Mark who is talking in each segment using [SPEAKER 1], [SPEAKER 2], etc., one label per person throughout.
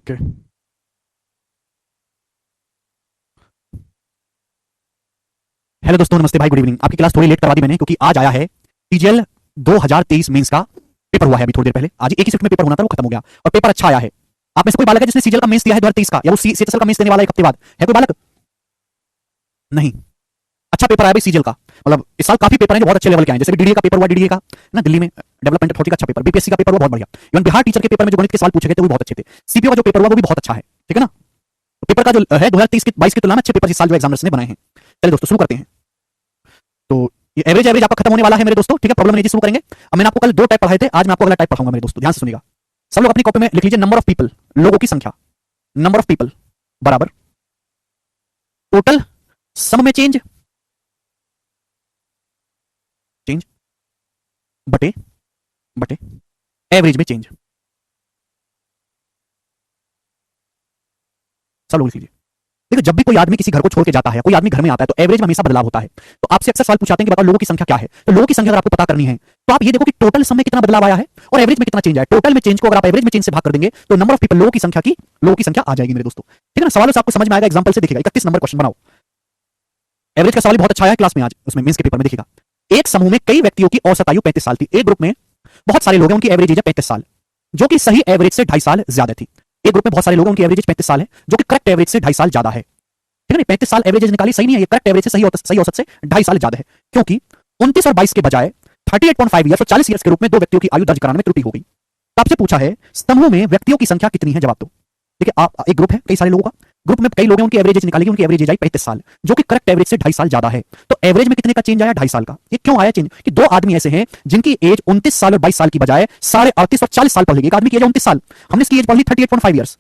[SPEAKER 1] Okay. Hello दोस्तों, नमस्ते भाई, गुड इवनिंग। आपकी क्लास थोड़ी लेट करवा दी मैंने क्योंकि आज आया है सीजीएल 2023 मेंस का पेपर। हुआ है अभी थोड़ी देर पहले। आज एक ही शिफ्ट में पेपर होना था, वो खत्म हो गया और पेपर अच्छा आया है। आप में से कोई बालक है जिसने सीजीएल का मेंस दिया है 2023 का, या वो सीएसएल का मेंस देने वाला है एक हफ्ते बाद? है कोई बालक? नहीं। अच्छा पेपर आया भाई सीजीएल का। मतलब इस साल काफी पेपर हैं जो बहुत अच्छे लेवल के आए हैं। जैसे डीडीए का पेपर हुआ, डीडीए का ना दिल्ली में डेवलपमेंट अथॉरिटी का अच्छा पेपर। बीपीएससी का पेपर हुआ बहुत बढ़िया। इवन बिहार टीचर के पेपर में जो गणित के सवाल पूछे गए थे वो भी बहुत अच्छे थे। सीपीओ का जो पेपर हुआ वो भी बहुत अच्छा है, ठीक है ना। तो पेपर का जो है 2023 के 22 की तुलना में अच्छे पेपर इस साल जो एग्जामिनर्स ने बनाए हैं। चलिए दोस्तों शुरू करते हैं। तो ये एवरेज आपका खत्म होने वाला है मेरे दोस्तों, ठीक है। प्रॉब्लम नहीं जी, शुरू करेंगे। अब मैंने आपको कल दो टाइप पढ़ाए थे, आज मैं आपको अगला टाइप पढ़ाऊंगा मेरे दोस्तों, ध्यान से सुनिएगा। सब लोग अपनी कॉपी में लिख लीजिए नंबर ऑफ पीपल, लोगों की संख्या। नंबर ऑफ पीपल बराबर टोटल सम में चेंज चेंज बटे बटे एवरेज में चेंज। सब लोग लिख लीजिए। देखो, जब भी कोई आदमी किसी घर को छोड़ के जाता है, कोई आदमी घर में आता है, तो एवरेज में हमेशा बदलाव होता है। तो आपसे अक्सर सवाल पूछाते हैं कि बताओ लोगों की संख्या क्या है। तो लोगों की संख्या अगर आपको पता करनी है तो आप ये देखो कि टोटल सम में कितना बदलाव आया है और एवरेज में कितना चेंज आया। टोटल में चेंज को अगर आप एवरेज में चेंज से भाग कर देंगे तो नंबर ऑफ पीपल, लोगों की संख्या आ जाएगी मेरे दोस्तों, ठीक है ना। सवालों से आपको समझ में आएगा, एग्जांपल से दिखेगा। 31 नंबर क्वेश्चन बनाओ। एवरेज का सवाल बहुत अच्छा आया क्लास में आज, उसमें मेंस के पेपर में दिखेगा। एक समूह में कई व्यक्तियों की औसत आयु 35 साल थी। एक ग्रुप में बहुत सारे लोग हैं, उनकी एवरेज एज है 35 साल, जो कि सही एवरेज से 2.5 साल ज्यादा थी। एक ग्रुप में बहुत सारे लोग हैं, उनकी एवरेज 35 साल है, जो कि करेक्ट एवरेज से 2.5 साल ज्यादा है, ठीक है ना। 35 साल एवरेज निकाली, सही नहीं है, ये करेक्ट एवरेज से सही औसत से 2.5 साल ज्यादा है, क्योंकि 29 और 22 के बजाय 38.5 ईयर्स और 40 ईयर्स के रूप में दो व्यक्तियों की आयु दर्ज कराने में त्रुटि हो गई। तो आपसे पूछा है समूह में व्यक्तियों की संख्या कितनी है, जवाब दो। देखिए, आप एक ग्रुप है कई सारे लोगों का, ग्रुप में कई लोग हैं, उनकी एवरेज निकालेगी, उनकी एवरेज आई 35 साल, जो कि करेक्ट एवरेज से 2.5 साल ज्यादा है। तो एवरेज में कितने का चेंज आया? 2.5 साल का। ये क्यों आया चेंज? कि दो आदमी ऐसे हैं जिनकी एज 29 साल और 22 साल की बजाय 38.5 और 40 साल पढ़ ली। एक आदमी की एज 29 साल, हमने इसकी एज पढ़ ली 38.5 ईयर्स।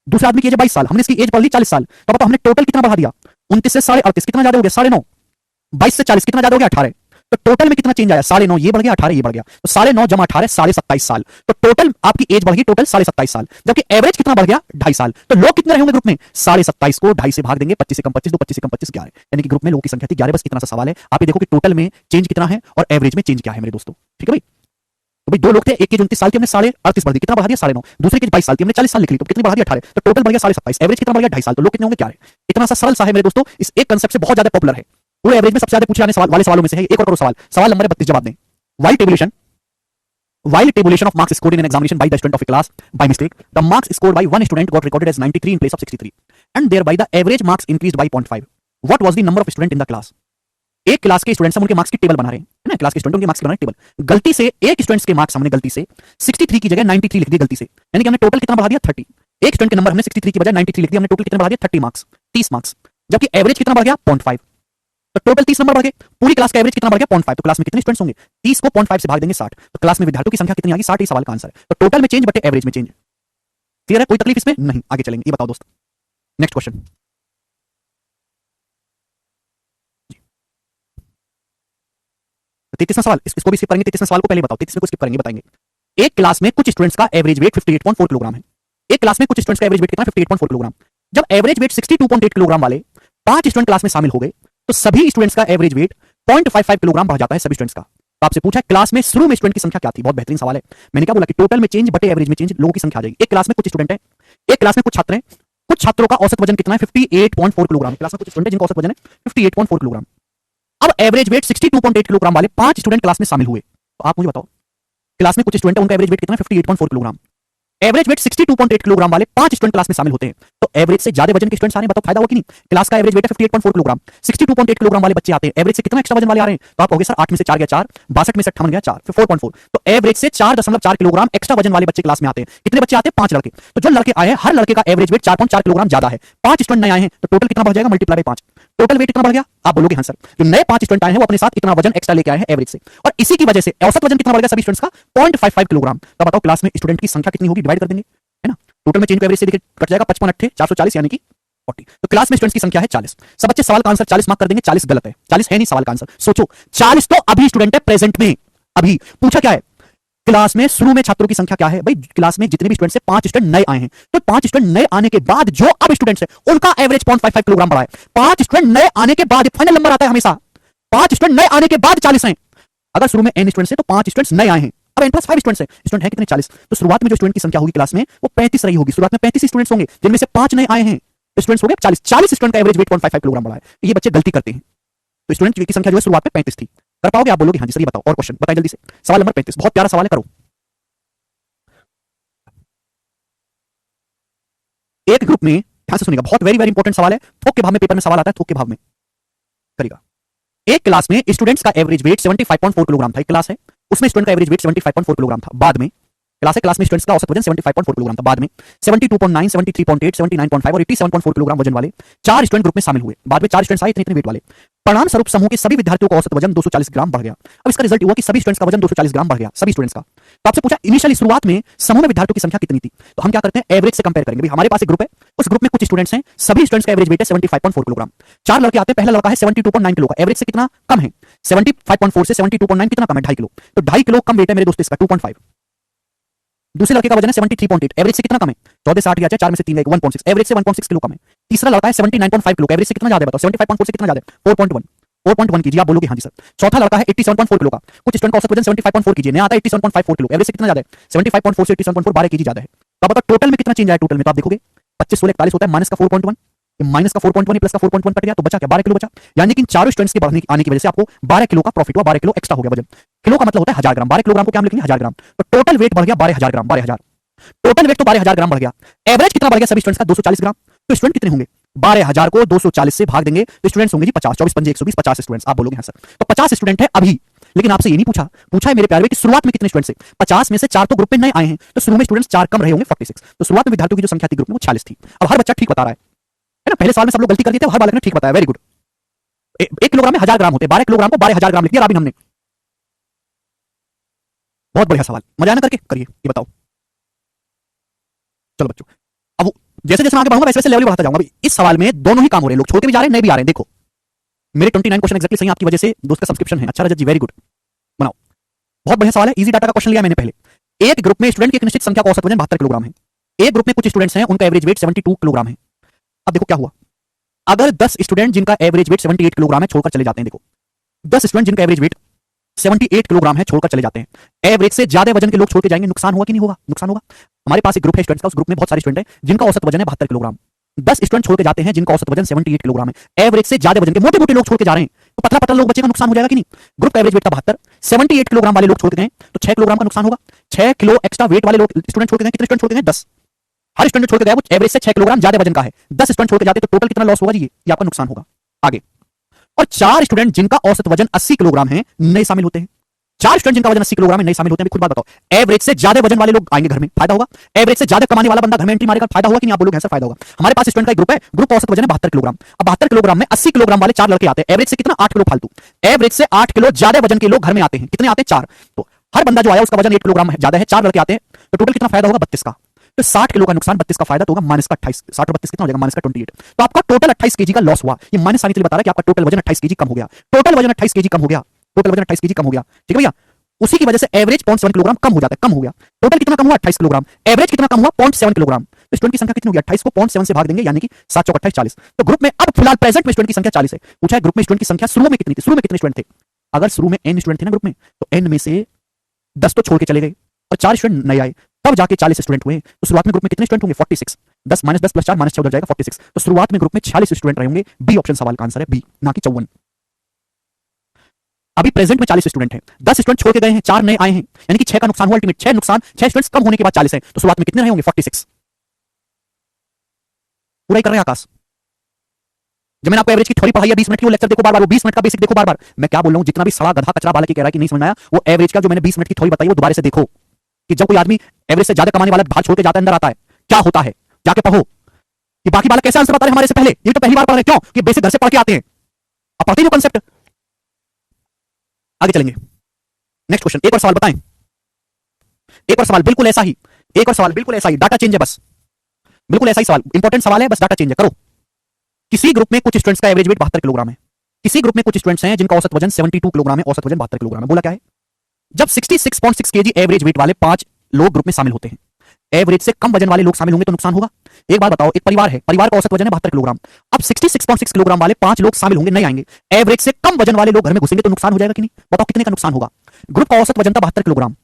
[SPEAKER 1] दूसरे आदमी की एज 22 साल, हमने इसकी एज पढ़ ली 40 साल। तो बताओ हमने टोटल कितना बढ़ा दिया? 29 से 38.5 कितना ज्यादा हो गया? 9.5। 22 से 40 कितना ज्यादा हो गया? 18। तो टोटल में कितना चेंज आया? 9.5 ये बढ़ गया, 18 ये बढ़ गया। तो 9.5 जमा 18 27.5 साल। तो टोटल आपकी एज बढ़ गई टोटल 27.5 साल, जबकि एवरेज कितना बढ़ गया? 2.5 साल। तो लोग कितने रहे होंगे ग्रुप में? 27.5 को 2.5 से भाग देंगे, 25 से कम 25, 25 से कम 25, 11। यानी कि ग्रुप में लोगों की संख्या थी 11। बस इतना सा सवाल है। आप ये देखो कि टोटल में चेंज कितना है और एवरेज में चेंज क्या है मेरे दोस्तों, ठीक है भाई। तो भाई दो लोग थे, एक की 29 साल की, हमने 38.5 बढ़ दी, कितना बढ़ा दिया? 9.5। दूसरे की 22 साल की, हमने 40 साल लिख ली, तो कितनी बढ़ा दिया? 18। तो टोटल बढ़ गया 27.5। एवरेज कितना बढ़ गया? 2.5 साल। तो लोग कितने होंगे? 11। इतना सा सरल सा है मेरे दोस्तों। इस एक कंसेप्ट से बहुत ज्यादा पॉपुलर है, पूरे एवरेज में सबसे ज्यादा पूछे जाने वाले सवालों में से है। एक और करो सवाल, सवाल नंबर 32 जवाब दें। While tabulation of marks scored in an examination by the student of a class by mistake, the marks scored by one student got recorded as 93 in place of 63, and thereby the average marks increased by 0.5. What was the number of student in the class? एक class के students हम उनके marks की table बना रहे हैं, है ना। क्लास के स्टूडेंट उनके मार्क्स की बना रहे हैं टेबल। गलती से एक स्टूडेंट्स के मार्क्स हमने गलती से 63 की जगह 93 लिख दिए गलती से, यानी कि हमने टोटल कितना बढ़ा दिया? 30। एक स्टूडेंट के नंबर हमने 63 की बजाय 93 लिख दिया, हमने टोटल कितना बढ़ा दिया? 30 मार्क्स, 30 मार्क्स। जबकि एवरेज कितना बढ़ गया? 0.5। तो टोटल 30 नंबर बढ़ गए। पूरी क्लास का एवरेज कितना बढ़ गया? 0.5। तो क्लास में कितने स्टूडेंट्स होंगे? 30 को 0.5 से भाग देंगे 60। तो क्लास में विद्यार्थियों की संख्या कितनी आ गई? 60 ही सवाल का आंसर है। तो टोटल में चेंज बटे एवरेज में चेंज। क्लियर है? कोई तकलीफ इसमें नहीं? आगे चलेंगे। ये बताओ दोस्त, नेक्स्ट क्वेश्चन। 33वां सवाल, इसको भी स्किप करेंगे। 33वां सवाल को पहले बताओ, 33 को स्किप करेंगे, बताएंगे। एक क्लास में कुछ स्टूडेंट्स का एवरेज वेट 58.4 किलोग्राम है। एक क्लास में कुछ स्टूडेंट्स का एवरेज वेट कितना? 58.4 किलोग्राम। जब एवरेज वेट 62.8 किलोग्राम वाले 5 स्टूडेंट क्लास में शामिल हो गए तो सभी स्टूडेंट्स का एवरेज वेट 0.55 किलोग्राम बढ़ जाता है सभी स्टूडेंट्स का। तो आपसे पूछा क्लास में शुरू में स्टूडेंट की संख्या क्या थी? बहुत बेहतरीन सवाल है। मैंने क्या बोला कि टोटल में चेंज बटे एवरेज में चेंज, लोगों की संख्या आ जाएगी। एक क्लास में कुछ स्टूडेंट है, एक क्लास में कुछ छात्र हैं, कुछ छात्रों का औसत वजन कितना है? 58.4 किलोग्राम। क्लास में कुछ स्टूडेंट है जिनका औसत वजन है 58.4 किलोग्राम। अब एवरेज वेट 62.8 किलोग्राम वाले 5 स्टूडेंट क्लास में शामिल हुए। तो आप मुझे बताओ, क्लास में कुछ स्टूडेंट है, उनका एवरेज वेट कितना है? 58.4 किलोग्राम। एवरेज वेट 62.8 किलोग्राम वाले 5 स्टूडेंट क्लास में शामिल होते हैं, तो एवरेज से ज्यादा वजन के स्टूडेंट्स आ रहे हैं। बताओ फायदा हो कि नहीं? क्लास का एवरेज वेट है 58.4 किलोग्राम, 62.8 किलोग्राम वाले बच्चे आते हैं, एवरेज से कितना एक्स्ट्रा वजन वाले आ रहे हैं? तो आप कहोगे सर 8 में से 4 गया 4, 62 में से 58 गया 4, फिर 4.4। तो एवरेज से 4.4 किलोग्राम एक्स्ट्रा वजन वाले बच्चे क्लास में आते हैं। कितने बच्चे आते हैं? 5 लड़के। तो जो लड़के आए हैं हर लड़के का एवरेज वेट 4.4 किलोग्राम ज्यादा है। 5 स्टूडेंट नए आए हैं तो टोटल कितना बढ़ जाएगा? Multiply by 5। टोटल वेट कितना बढ़ गया? आप बोलोगे हाँ सर, जो नए 5 स्टूडेंट आए हैं वो अपने साथ इतना वजन एक्स्ट्रा लेके आए हैं एवरेज से, और इसी की वजह से औसत वजन कितना बढ़ गया सभी स्टूडेंट्स का? 0.55 किलोग्राम। तो बताओ क्लास में स्टूडेंट की संख्या कितनी होगी? डिवाइड कर देंगे, है ना। टोटल में चेंज को एवरेज से देखिए कट जाएगा, 55 8 440 यानी कि 40। तो क्लास में स्टूडेंट्स की संख्या है 40। सब बच्चे सवाल का आंसर 40 मार्क कर देंगे। 40 गलत है, 40 है नहीं सवाल का आंसर। सोचो 40 तो अभी स्टूडेंट है प्रेजेंट में, अभी पूछा क्या है क्लास में शुरू में छात्रों की संख्या क्या है? भाई क्लास में जितने भी स्टूडेंट्स हैं 5 स्टूडेंट नए आए हैं, तो 5 स्टूडेंट नए आने के बाद जो अब स्टूडेंट्स हैं उनका एवरेज 0.55 किलोग्राम बढ़ा है। 5 स्टूडेंट नए आने के बाद फाइनल नंबर आता है हमेशा। 5 स्टूडेंट नए आने के बाद 40 हैं। अगर शुरू में n स्टूडेंट्स हैं तो 5 स्टूडेंट्स नए आए हैं, अब n प्लस 5 स्टूडेंट्स है, स्टूडेंट है कितने 40, तो शुरुआत में जो स्टूडेंट की संख्या होगी क्लास में वो 35 रही होगी, शुरुआत में 35 स्टूडेंट्स होंगे जिनमें से 5 नए आए हैं, स्टूडेंट्स हो गए 40, 40 स्टूडेंट का एवरेज वेट 0.55 किलोग्राम बढ़ा है। ये बच्चे गलती करते हैं, तो स्टूडेंट की संख्या जो है शुरुआत में 35 थी। कर पाओगे आप? बोलोगे हाँ जी सर। ये बताओ और क्वेश्चन बताएं जल्दी से। सवाल नंबर 35 बहुत प्यारा सवाल है, करो। एक ग्रुप में, ध्यान से सुनिएगा, बहुत वेरी वेरी इंपॉर्टेंट सवाल है, थोक के भाव में पेपर में सवाल आता है, थोक के भाव में करेगा। एक क्लास में स्टूडेंट्स का एवरेज वेट 75.4 किलोग्राम था, एक क्लास है उसमें स्टूडेंट का एवरेज वेट 75.4 किलोग्राम था, बाद में क्लास में स्टूडेंट्स का औसत वजन 75.4 किलोग्राम था, बाद में 72.9, 73.8, 79.5 और 87.4 किलोग्राम वजन वाले 4 स्टूडेंट ग्रुप में शामिल हुए, बाद में 4 स्टूडेंट्स आए इतने वेट वाले। परिणाम स्वरूप समूह के सभी विद्यार्थियों का औसत वजन 240 ग्राम बढ़ गया। अब इसका रिजल्ट हुआ कि सभी स्टूडेंट्स का वजन 240 ग्राम बढ़ गया, सभी स्टूडेंट्स का। तो आपसे पूछा इनिशियली शुरुआत में समूह में विद्यार्थियों की संख्या कितनी थी, तो हम क्या करते हैं एवरेज से कंपेयर करेंगे। भाई हमारे पास एक ग्रुप है, उस ग्रुप में कुछ स्टूडेंट्स हैं, सभी स्टूडेंट्स का एवरेज वेट है 75.4 किलोग्राम। 4 लड़के आते हैं, पहला लड़का है 72.9 किलो का, एवरेज से कितना कम है, 75.4 से 72.9 कितना कम है, 2.5 किलो, तो 2.5 किलो कम वेट है मेरे दोस्त इसका 2.5। दूसरे लड़के का वजन है 73.8, एवरेज से कितना कम है, 14 से 8 गया, 4 में से 3 गया, 1.6, एवरेज से 1.6 किलो कम है। तीसरा लड़का है 79.5 किलो, एवरेज से कितना ज्यादा है बताओ, 75.4 से कितना ज्यादा है, 4.1 कीजिए, आप बोलोगे हाँ जी सर। चौथा लड़का है 87.4 किलो का, कुछ स्टूडेंट का औसत वजन 75.4 कीजिए, नया आता है 87.54 किलो, एवरेज से कितना ज्यादा है, 75.4 से 87.4 12 केजी ज्यादा है। तो अब बताओ टोटल में कितना चेंज आया, टोटल में तो आप देखोगे 25 16 41 होता है, माइनस का 4.1, माइनस का 4.1 प्लस का 4.1 कट गया, तो बचा क्या 12 किलो बचा। यानी कि चारों स्टूडेंट्स के बढ़ने आने की वजह से आपको 12 किलो का प्रॉफिट हुआ, 12 किलो एक्स्ट्रा हो गया वजन। किलो का मतलब होता है 1000 ग्राम, 12 किलोग्राम को क्या हम लिखेंगे 1000 ग्राम, तो टोटल वेट बढ़ गया 12000 ग्राम, 12000 टोटल वेट तो 12000 ग्राम बढ़ गया। एवरेज कितना बढ़ गया सभी स्टूडेंट्स का 240 ग्राम, तो स्टूडेंट कितने होंगे 12000 को 240 से भाग देंगे तो स्टूडेंट्स होंगे जी 50, 24 पंजे 120, 50 स्टूडेंट्स। आप बोलोगे हाँ सर, तो 50 स्टूडेंट है अभी, लेकिन आपसे ये नहीं पूछा, पूछा है मेरे प्यारे कि शुरुआत में कितने स्टूडेंट्स थे, 50 में से 4 तो ग्रुप में नए आए हैं, तो शुरू में स्टूडेंट्स 4 कम रहे होंगे 46, तो शुरुआत में विद्यार्थियों की जो संख्या थी ग्रुप में वो 46 थी। अब हर बच्चा ठीक बता रहा है ना, पहले साल में सब लोग गलती कर दिए थे, हर बालक ने ठीक बताया, वेरी गुड। 1 किलोग्राम में 1000 ग्राम होते, 12 किलोग्राम को 12000 ग्राम लिख दिया राबिन हमने। बहुत बढ़िया सवाल, मजा आना करके करिए, ये बताओ। चलो बच्चों, अब जैसे जैसे मैं आगे बढ़ूंगा वैसे वैसे लेवल बढ़ाता जाऊंगा। इस सवाल में दोनों ही काम हो रहे हैं, लोग छोड़ के भी जा रहे हैं, नए भी आ रहे हैं। देखो मेरे 29 क्वेश्चन एक्जैक्टली सही आपकी वजह से दोस्त का सब्सक्रिप्शन है। अच्छा रजत जी, वेरी गुड, बनाओ। बहुत बढ़िया सवाल है, इजी डाटा का क्वेश्चन लिया मैंने पहले। एक ग्रुप में स्टूडेंट की एक निश्चित संख्या का औसत वजन 72 किलोग्राम है, एक ग्रुप में कुछ स्टूडेंट्स हैं उनका एवरेज वेट 72 किलोग्राम है। अब देखो क्या हुआ, अगर 10 स्टूडेंट जिनका एवरेज वेट 78 किलोग्राम है छोड़कर चले जाते हैं, देखो 10 स्टूडेंट जिनका एवरेज वेट 78 किलोग्राम है छोड़कर चले जाते हैं, एवरेज से ज्यादा वजन के लोग छोड़ के जाएंगे, नुकसान होगा कि नहीं होगा, नुकसान होगा। हमारे पास एक ग्रुप है स्टूडेंट्स का, उस ग्रुप में बहुत सारे स्टूडेंट हैं जिनका औसत वजन है 72 किलोग्राम, 10 स्टूडेंट छोड़ के जाते हैं जिनका औसत वजन 78 किलोग्राम है, एवरेज से ज्यादा वजन के मोटे मोटे लोग छोड़ के जा रहे हैं, तो पतला पतला लोग बचेगा, नुकसान हो जाएगा कि नहीं। ग्रुप का एवरेज वेट था 72, 78 किलोग्राम वाले लोग छोड़ के गए तो 6 किलोग्राम का नुकसान होगा। 6 किलो एक्स्ट्रा वेट वाले लोग स्टूडेंट छोड़ के गए, कितने स्टूडेंट छोड़ के गए 10, हर स्टूडेंट छोड़ के गया वो एवरेज से 6 किलोग्राम ज्यादा वजन का है, 10 स्टूडेंट छोड़ के जाते तो टोटल कितना लॉस होगा जी, ये आपका नुकसान होगा। आगे, और 4 स्टूडेंट जिनका औसत वजन 80 किलोग्राम है नए शामिल होते हैं, 4 स्टूडेंट जिनका वजन 80 किलोग्राम है नए शामिल होते हैं। खुद बात बताओ, एवरेज से ज्यादा वजन वाले लोग आएंगे घर में, फायदा होगा, एवरेज से ज्यादा कमाने वाला बंदा घर में एंट्री मारेगा, फायदा होगा कि नहीं, आप बोलोगे ऐसा फायदा होगा। हमारे पास स्टूडेंट का एक ग्रुप है, ग्रुप औसत वजन है 72 किलोग्राम, अब 72 किलोग्राम में 80 किलोग्राम वाले 4 लड़के आते हैं, एवरेज से कितना 8 किलो फालतू, एवरेज से 8 किलो ज्यादा वजन के लोग घर में आते हैं, कितने आते हैं 4, तो हर बंदा जो आया उसका वजन 8 किलोग्राम ज्यादा है, 4 लड़के आते हैं, तो टोटल कितना फायदा होगा 32 का, तो 60 किलो का नुकसान, 32 का फायदा, तो होगा माइनस का 28, 60 और 32 कितना हो जाएगा माइनस का 28, तो आपका टोटल 28 केजी का लॉस हुआ। ये माइनस आने के लिए बता रहा है कि आपका टोटल वजन 28 केजी कम हो गया, टोटल वजन 28 केजी कम हो गया, टोटल वजन 28 केजी कम हो गया, ठीक है भैया। उसी की वजह से एवरेज 0.7 किलोग्राम कम हो जाता है, कम हो गया। टोटल कितना कम हुआ 28 किलोग्राम, एवरेज कितना कम हुआ 0.7 किलोग्राम, तो स्टूडेंट की संख्या कितनी होगी 28 को 0.7 से भाग देंगे, यानी कि 7 चौक 28 40। तो ग्रुप में अब फिलहाल प्रेजेंट में स्टूडेंट की संख्या 40 है। पूछा है ग्रुप में स्टूडेंट की संख्या शुरू में कितनी थी, शुरू में कितने स्टूडेंट थे, अगर शुरू में n स्टूडेंट थे ना ग्रुप में, तो n में से 10 तो छोड़ के चले गए और 4 स्टूडेंट नए आए, तब जाके 40 स्टूडेंट हुए। तो शुरुआत में ग्रुप में कितने स्टूडेंट होंगे 46, 10 माइनस 10 प्लस 4 माइनस 6 हो जाएगा 46, तो शुरुआत में ग्रुप में 46 स्टूडेंट रहेंगे। बी ऑप्शन सवाल का आंसर है, बी ना कि 54। अभी प्रेजेंट में 40 स्टूडेंट हैं, 10 स्टूडेंट छोड़ के गए हैं, 4 नए आए हैं, यानी कि 6 का नुकसान हुआ, अल्टीमेट 6 नुकसान, 6 स्टूडेंट्स कम होने के बाद 40 है, तो शुरुआत में कितने रहे होंगे 46। पूरा ही कर रहे हैं आकाश। जब मैंने आपको एवरेज की थ्योरी पढ़ाई है 20 मिनट की, वो लेक्चर देखो बार-बार, वो 20 मिनट का बेसिक देखो बार-बार। मैं क्या बोल रहा हूं, जितना भी सड़ा गधा कचरा बालक की कह रहा है कि नहीं समझ में आया, वो एवरेज का जो मैंने 20 मिनट की थ्योरी बताई वो दोबारा से देखो, कि जब कोई आदमी एवरेज से ज्यादा कमाने वाला बाहर छोड़ के जाता है, अंदर आता है, क्या होता है, जाके पढ़ो कि बाकी बालक कैसे आंसर बता रहे हमारे से पहले, ये तो पहली बार पढ़ रहे, क्यों कि बेसिक घर से पढ़ के आते हैं, अब पढ़ते ही वो कांसेप्ट। आगे चलेंगे, नेक्स्ट क्वेश्चन, एक और सवाल बताएं, एक और सवाल बिल्कुल ऐसा ही, एक और सवाल बिल्कुल ऐसा ही, डाटा चेंज है बस, बिल्कुल ऐसा ही सवाल, इंपॉर्टेंट सवाल है, बस डाटा चेंज है। करो, किसी ग्रुप में कुछ स्टूडेंट्स का एवरेज वेट 72 किलोग्राम है, किसी ग्रुप में कुछ स्टूडेंट्स हैं जिनका औसत वजन 72 किलोग्राम है, औसत वजन 72 किलोग्राम है। बोला क्या है, जब 66.6 केजी एवरेज वेट वाले 5 लोग ग्रुप में शामिल होते हैं, एवरेज से कम वजन वाले लोग शामिल होंगे तो नुकसान होगा। एक बात बताओ, एक परिवार है, परिवार का औसत वजन है 72 किलोग्राम, अब 66.6 किलोग्राम वाले 5 लोग शामिल होंगे, नहीं आएंगे, एवरेज से कम वजन वाले लोग घर में घुसेंगे तो नुकसान हो जाएगा कि नहीं, बताओ कितने का नुकसान होगा। ग्रुप का औसत वजन था 72 किलोग्राम,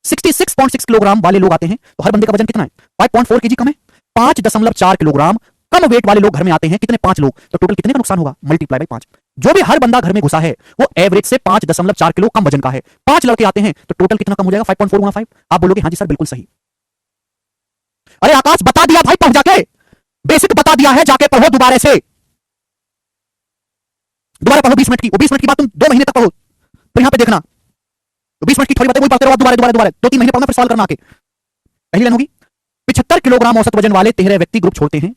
[SPEAKER 1] 66.6 किलोग्राम वाले लोग आते हैं तो हर बंदे का वजन कितना है? 5.4 केजी कम है। 5.4 किलोग्राम कम वेट वाले लोग घर में आते हैं, कितने? 5 लोग, तो टोटल कितने का नुकसान होगा? Multiply by 5। जो भी हर बंदा घर में घुसा है वो एवरेज से 5.4 किलो कम वजन का है। 5 लड़के आते हैं तो टोटल कितना कम हो जाएगा? 5.4 गुना 5। आप बोलोगे हाँ जी सर बिल्कुल सही। अरे आकाश बता दिया भाई, पढ़ जाके, बेसिक बता दिया है, जाके पढ़ो दोबारा से, दोबारा पढ़ो 20 मिनट की। वो 20 मिनट की बात तुम 2 महीने तक पढ़ो, फिर यहां पे देखना। तो 20 मिनट की थोड़ी बातें वही पढ़ते रहो, दोबारा दोबारा दोबारा 2-3 महीने पढ़ना, फिर सवाल करना आके। पहली लाइन होगी 75 किलोग्राम औसत वजन वाले 13 व्यक्ति ग्रुप छोड़ते हैं।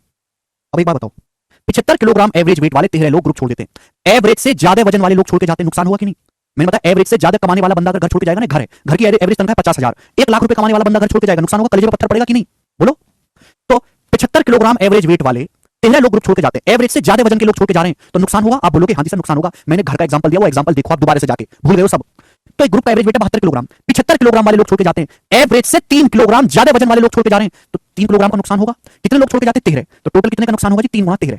[SPEAKER 1] अब एक बात बताओ, 75 किलोग्राम एवरेज वेट वाले 13 लोग ग्रुप छोड़ देते हैं। एवरेज से ज्यादा वजन वाले लोग छोड़ के जाते हैं, नुकसान हुआ कि नहीं? मैंने बताया एवरेज से ज्यादा कमाने वाला बंदा अगर घर छोड़ के जाएगा ना, घर की एवरेज तनख्वाह 50,000, 1 लाख रुपए कमाने वाला बंदा घर छोड़ के जाएगा, नुकसान होगा? कलेजे पे पत्थर पड़ेगा कि नहीं? बोलो। तो 75 किलोग्राम एवरेज वेट वाले 13 लोग ग्रुप छोड़ के जाते हैं, एवरेज से ज्यादा वजन के लोग छोड़ के जा रहे हैं, तो नुकसान होगा? आप बोलोगे हाँ जी सर नुकसान होगा। मैंने घर का एग्जांपल दिया, वो एग्जांपल देखो आप दोबारा से जाके, भूल गए हो सब। तो एक ग्रुप का एवरेज वेट है 72 किलोग्राम, 75 किलोग्राम वाले लोग छोड़ के जाते हैं, एवरेज से 3 किलोग्राम ज्यादा वजन वाले लोग छोड़ के जा रहे हैं, तो 3 किलोग्राम का नुकसान होगा। कितने लोग छोड़ के जाते हैं? 13, तो टोटल कितने का नुकसान होगा जी? 3 गुना 13।